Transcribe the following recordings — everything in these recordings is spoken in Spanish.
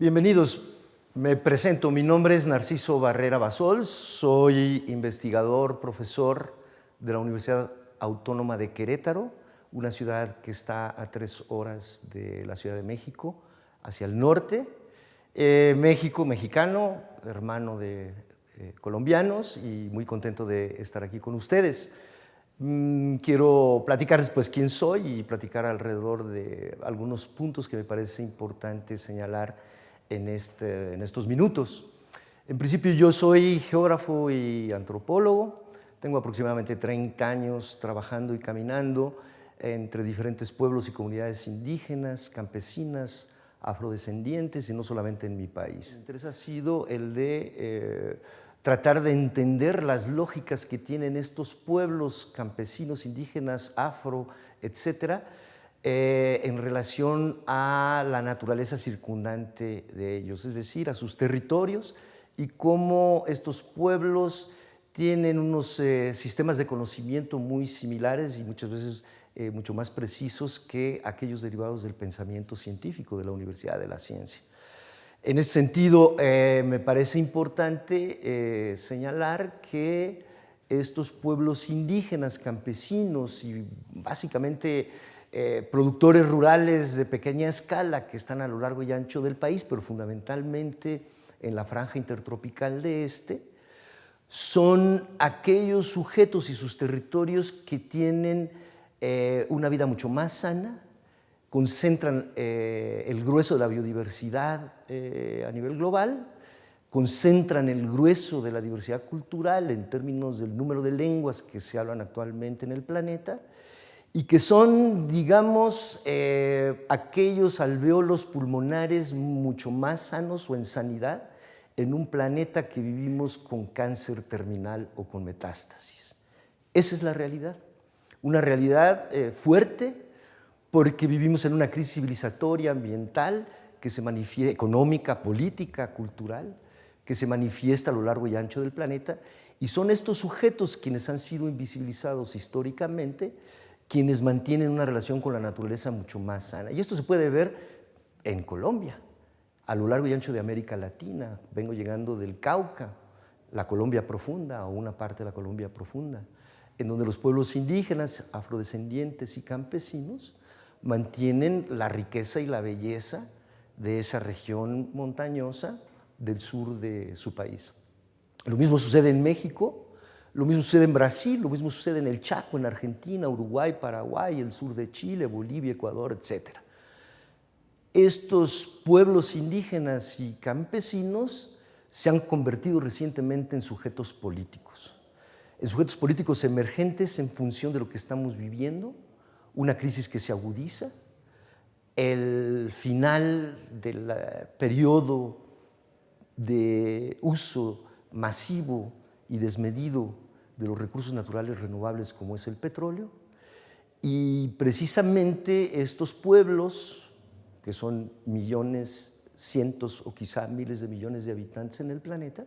Bienvenidos, me presento, mi nombre es Narciso Barrera Bassols, soy investigador, profesor de la Universidad Autónoma de Querétaro, una ciudad que está a 3 horas de la Ciudad de México, hacia el norte. México, mexicano, hermano de colombianos y muy contento de estar aquí con ustedes. Quiero platicarles pues quién soy y platicar alrededor de algunos puntos que me parece importante señalar en estos minutos. En principio yo soy geógrafo y antropólogo, tengo aproximadamente 30 años trabajando y caminando entre diferentes pueblos y comunidades indígenas, campesinas, afrodescendientes y no solamente en mi país. Mi interés ha sido el de tratar de entender las lógicas que tienen estos pueblos campesinos, indígenas, afro, etcétera, en relación a la naturaleza circundante de ellos, es decir, a sus territorios y cómo estos pueblos tienen unos sistemas de conocimiento muy similares y muchas veces mucho más precisos que aquellos derivados del pensamiento científico de la Universidad de la Ciencia. En ese sentido, me parece importante señalar que estos pueblos indígenas, campesinos y básicamente productores rurales de pequeña escala que están a lo largo y ancho del país, pero fundamentalmente en la franja intertropical de son aquellos sujetos y sus territorios que tienen una vida mucho más sana, concentran el grueso de la biodiversidad a nivel global, concentran el grueso de la diversidad cultural en términos del número de lenguas que se hablan actualmente en el planeta y que son, digamos, aquellos alvéolos pulmonares mucho más sanos o en sanidad en un planeta que vivimos con cáncer terminal o con metástasis. Esa es la realidad, una realidad fuerte porque vivimos en una crisis civilizatoria, ambiental, que se manifiesta, económica, política, cultural, que se manifiesta a lo largo y ancho del planeta, y son estos sujetos quienes han sido invisibilizados históricamente, quienes mantienen una relación con la naturaleza mucho más sana. Y esto se puede ver en Colombia, a lo largo y ancho de América Latina. Vengo llegando del Cauca, la Colombia profunda, o una parte de la Colombia profunda, en donde los pueblos indígenas, afrodescendientes y campesinos mantienen la riqueza y la belleza de esa región montañosa del sur de su país. Lo mismo sucede en México, lo mismo sucede en Brasil, lo mismo sucede en el Chaco, en Argentina, Uruguay, Paraguay, el sur de Chile, Bolivia, Ecuador, etc. Estos pueblos indígenas y campesinos se han convertido recientemente en sujetos políticos emergentes en función de lo que estamos viviendo, una crisis que se agudiza, el final del periodo de uso masivo y desmedido de los recursos naturales renovables como es el petróleo, y precisamente estos pueblos, que son millones, cientos o quizá miles de millones de habitantes en el planeta,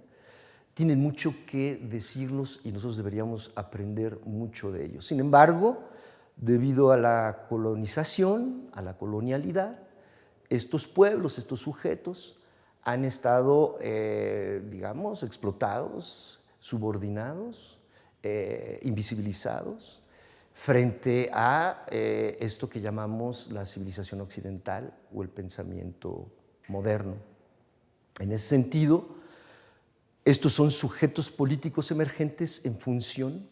tienen mucho que decirnos y nosotros deberíamos aprender mucho de ellos. Sin embargo, debido a la colonización, a la colonialidad, estos pueblos, estos sujetos han estado, digamos, explotados, subordinados, invisibilizados frente a esto que llamamos la civilización occidental o el pensamiento moderno. En ese sentido, estos son sujetos políticos emergentes en función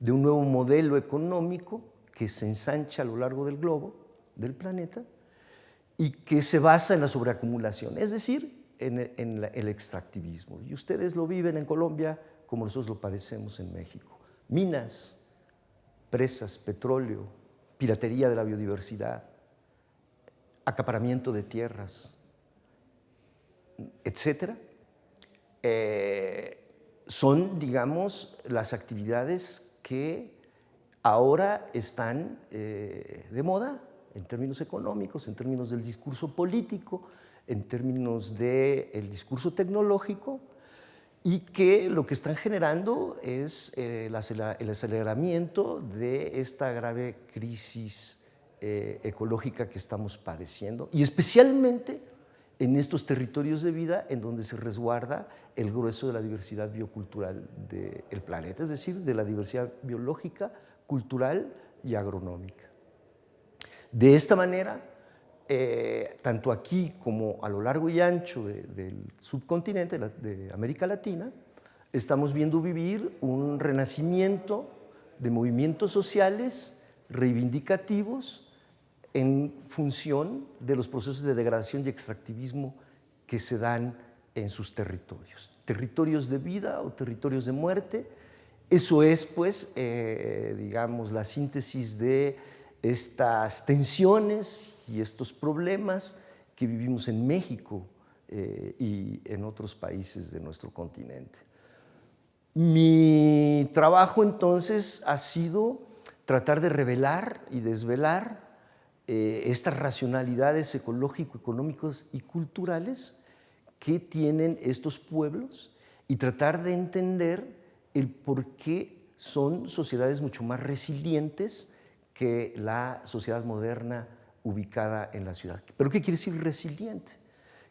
de un nuevo modelo económico que se ensancha a lo largo del globo, del planeta, y que se basa en la sobreacumulación, es decir, en el extractivismo. Y ustedes lo viven en Colombia como nosotros lo padecemos en México. Minas, presas, petróleo, piratería de la biodiversidad, acaparamiento de tierras, etcétera. Son, digamos, las actividades que ahora están de moda en términos económicos, en términos del discurso político, en términos del discurso tecnológico, y que lo que están generando es el aceleramiento de esta grave crisis ecológica que estamos padeciendo, y especialmente en estos territorios de vida en donde se resguarda el grueso de la diversidad biocultural del planeta, es decir, de la diversidad biológica, cultural y agronómica. De esta manera, tanto aquí como a lo largo y ancho del subcontinente de América Latina, estamos viendo vivir un renacimiento de movimientos sociales reivindicativos en función de los procesos de degradación y extractivismo que se dan en sus territorios. Territorios de vida o territorios de muerte. Eso es, pues, digamos, la síntesis de estas tensiones y estos problemas que vivimos en México y en otros países de nuestro continente. Mi trabajo entonces ha sido tratar de revelar y desvelar estas racionalidades ecológico-económicas y culturales que tienen estos pueblos y tratar de entender el por qué son sociedades mucho más resilientes que la sociedad moderna ubicada en la ciudad. ¿Pero qué quiere decir resiliente?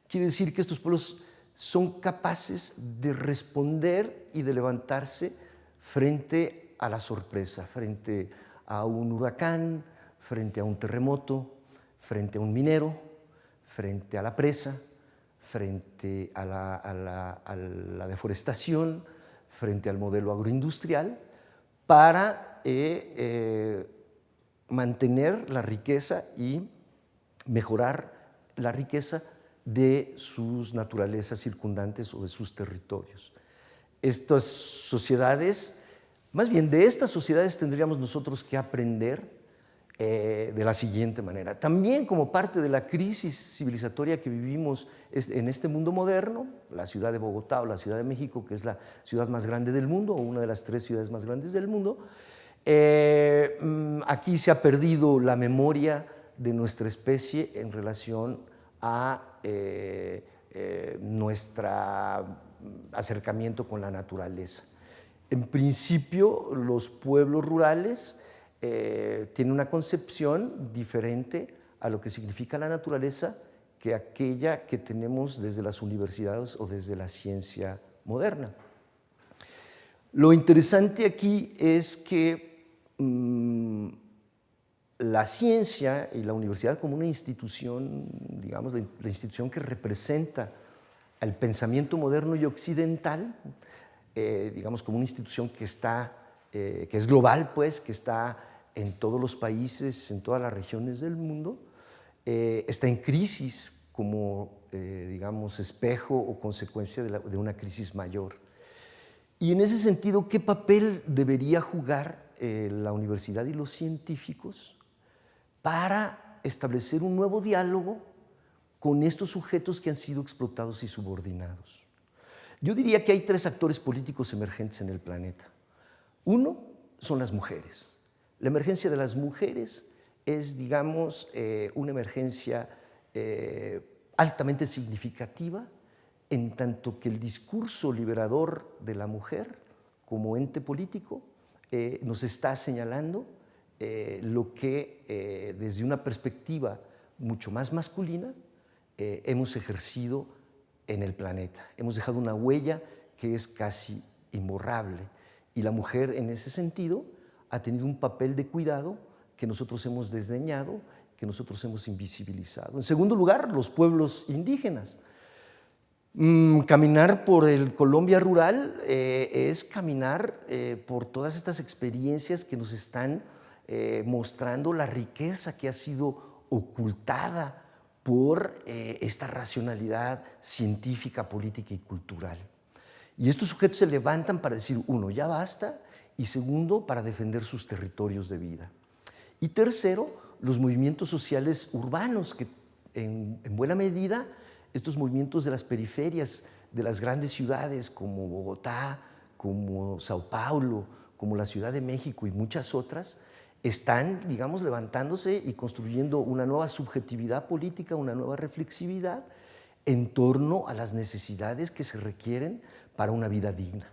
Quiere decir que estos pueblos son capaces de responder y de levantarse frente a la sorpresa, frente a un huracán, frente a un terremoto, frente a un minero, frente a la presa, frente a la deforestación, frente al modelo agroindustrial, para mantener la riqueza y mejorar la riqueza de sus naturalezas circundantes o de sus territorios. Estas sociedades, más bien de estas sociedades tendríamos nosotros que aprender de la siguiente manera. También como parte de la crisis civilizatoria que vivimos en este mundo moderno, la ciudad de Bogotá o la Ciudad de México, que es la ciudad más grande del mundo o una de las 3 ciudades más grandes del mundo, aquí se ha perdido la memoria de nuestra especie en relación a nuestro acercamiento con la naturaleza. En principio, los pueblos rurales tienen una concepción diferente a lo que significa la naturaleza que aquella que tenemos desde las universidades o desde la ciencia moderna. Lo interesante aquí es que la ciencia y la universidad como una institución, digamos, la institución que representa al pensamiento moderno y occidental, digamos, como una institución que es global, pues, que está en todos los países, en todas las regiones del mundo, está en crisis como, digamos, espejo o consecuencia de una crisis mayor. Y en ese sentido, ¿qué papel debería jugar la universidad y los científicos para establecer un nuevo diálogo con estos sujetos que han sido explotados y subordinados? Yo diría que hay 3 actores políticos emergentes en el planeta. Uno son las mujeres. La emergencia de las mujeres es, digamos, una emergencia altamente significativa, en tanto que el discurso liberador de la mujer como ente político nos está señalando lo que desde una perspectiva mucho más masculina hemos ejercido en el planeta. Hemos dejado una huella que es casi imborrable y la mujer en ese sentido ha tenido un papel de cuidado que nosotros hemos desdeñado, que nosotros hemos invisibilizado. En segundo lugar, los pueblos indígenas. Caminar por el Colombia rural es caminar por todas estas experiencias que nos están mostrando la riqueza que ha sido ocultada por esta racionalidad científica, política y cultural. Y estos sujetos se levantan para decir, uno, ya basta, y segundo, para defender sus territorios de vida. Y tercero, los movimientos sociales urbanos, que en buena medida estos movimientos de las periferias de las grandes ciudades como Bogotá, como Sao Paulo, como la Ciudad de México y muchas otras, están, digamos, levantándose y construyendo una nueva subjetividad política, una nueva reflexividad en torno a las necesidades que se requieren para una vida digna.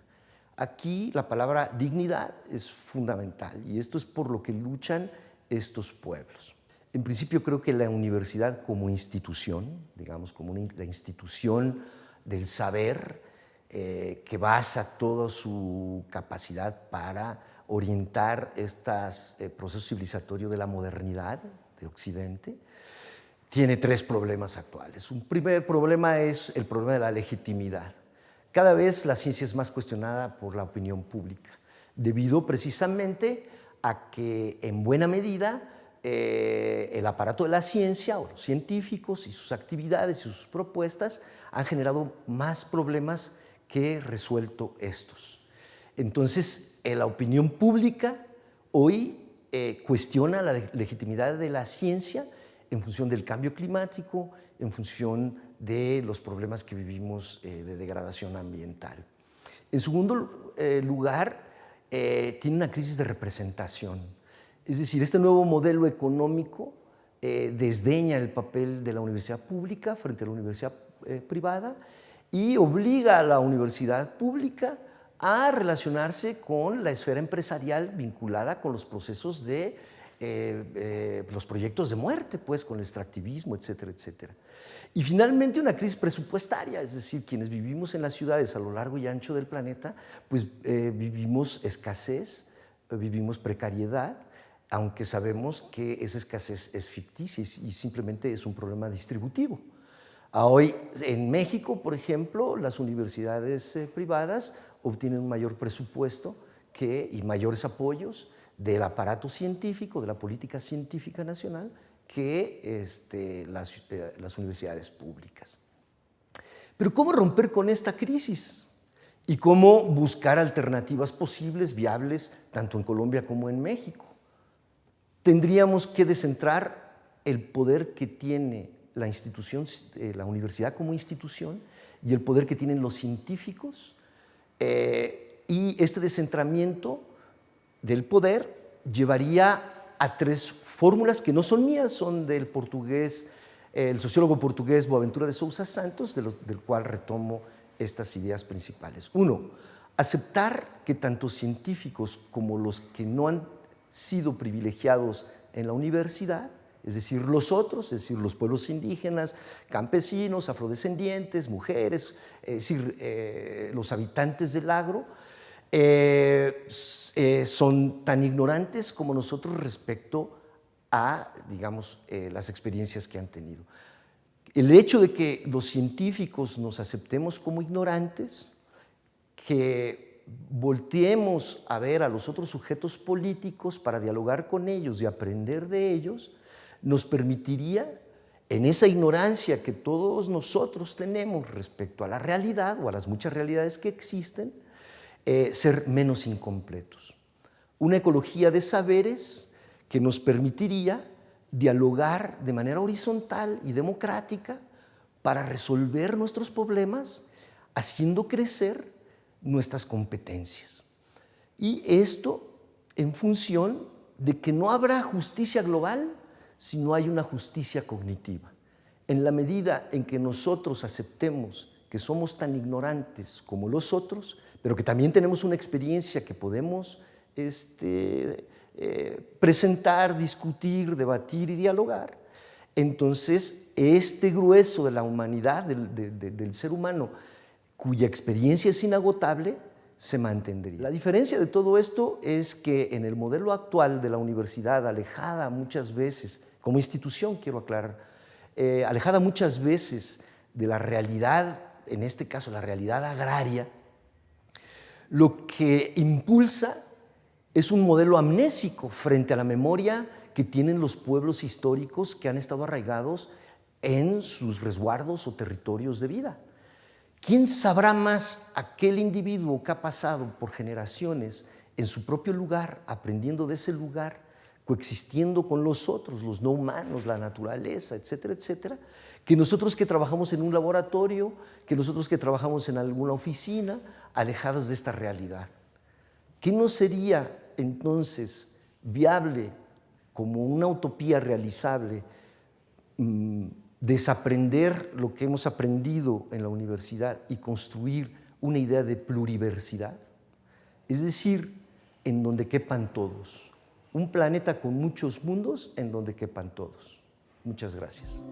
Aquí la palabra dignidad es fundamental y esto es por lo que luchan estos pueblos. En principio creo que la universidad como institución, digamos, como la institución del saber, que basa toda su capacidad para orientar estos procesos civilizatorios de la modernidad de Occidente, tiene tres problemas actuales. Un primer problema es el problema de la legitimidad. Cada vez la ciencia es más cuestionada por la opinión pública, debido precisamente a que en buena medida el aparato de la ciencia o los científicos y sus actividades y sus propuestas han generado más problemas que resuelto estos. Entonces, la opinión pública hoy cuestiona la legitimidad de la ciencia en función del cambio climático, en función de los problemas que vivimos de degradación ambiental. En segundo lugar, tiene una crisis de representación. Es decir, este nuevo modelo económico desdeña el papel de la universidad pública frente a la universidad privada y obliga a la universidad pública a relacionarse con la esfera empresarial vinculada con los procesos de los proyectos de muerte, pues, con el extractivismo, etcétera, etcétera. Y finalmente una crisis presupuestaria, es decir, quienes vivimos en las ciudades a lo largo y ancho del planeta, pues vivimos escasez, vivimos precariedad, aunque sabemos que esa escasez es ficticia y simplemente es un problema distributivo. Hoy en México, por ejemplo, las universidades privadas obtienen un mayor presupuesto y mayores apoyos del aparato científico, de la política científica nacional, que las universidades públicas. Pero ¿cómo romper con esta crisis? ¿Y cómo buscar alternativas posibles, viables, tanto en Colombia como en México? Tendríamos que descentrar el poder que tiene la institución, la universidad como institución, y el poder que tienen los científicos, y este descentramiento del poder llevaría a tres fórmulas que no son mías, son del portugués, el sociólogo portugués Boaventura de Sousa Santos, del cual retomo estas ideas principales. Uno, aceptar que tanto científicos como los que no han sido privilegiados en la universidad, es decir, los otros, es decir, los pueblos indígenas, campesinos, afrodescendientes, mujeres, es decir, los habitantes del agro, son tan ignorantes como nosotros respecto a, digamos, las experiencias que han tenido. El hecho de que los científicos nos aceptemos como ignorantes, que volteemos a ver a los otros sujetos políticos para dialogar con ellos y aprender de ellos, nos permitiría, en esa ignorancia que todos nosotros tenemos respecto a la realidad o a las muchas realidades que existen, ser menos incompletos. Una ecología de saberes que nos permitiría dialogar de manera horizontal y democrática para resolver nuestros problemas, haciendo crecer nuestras competencias. Y esto en función de que no habrá justicia global si no hay una justicia cognitiva. En la medida en que nosotros aceptemos que somos tan ignorantes como los otros, pero que también tenemos una experiencia que podemos presentar, discutir, debatir y dialogar, entonces este grueso de la humanidad, del ser humano, cuya experiencia es inagotable, se mantendría. La diferencia de todo esto es que en el modelo actual de la universidad, alejada muchas veces, como institución quiero aclarar, alejada muchas veces de la realidad, en este caso la realidad agraria, lo que impulsa es un modelo amnésico frente a la memoria que tienen los pueblos históricos que han estado arraigados en sus resguardos o territorios de vida. ¿Quién sabrá más aquel individuo que ha pasado por generaciones en su propio lugar, aprendiendo de ese lugar, coexistiendo con los otros, los no humanos, la naturaleza, etcétera, etcétera, que nosotros que trabajamos en un laboratorio, que nosotros que trabajamos en alguna oficina, alejados de esta realidad? ¿Qué no sería entonces viable como una utopía realizable desaprender lo que hemos aprendido en la universidad y construir una idea de pluriversidad? Es decir, en donde quepan todos, un planeta con muchos mundos en donde quepan todos. Muchas gracias.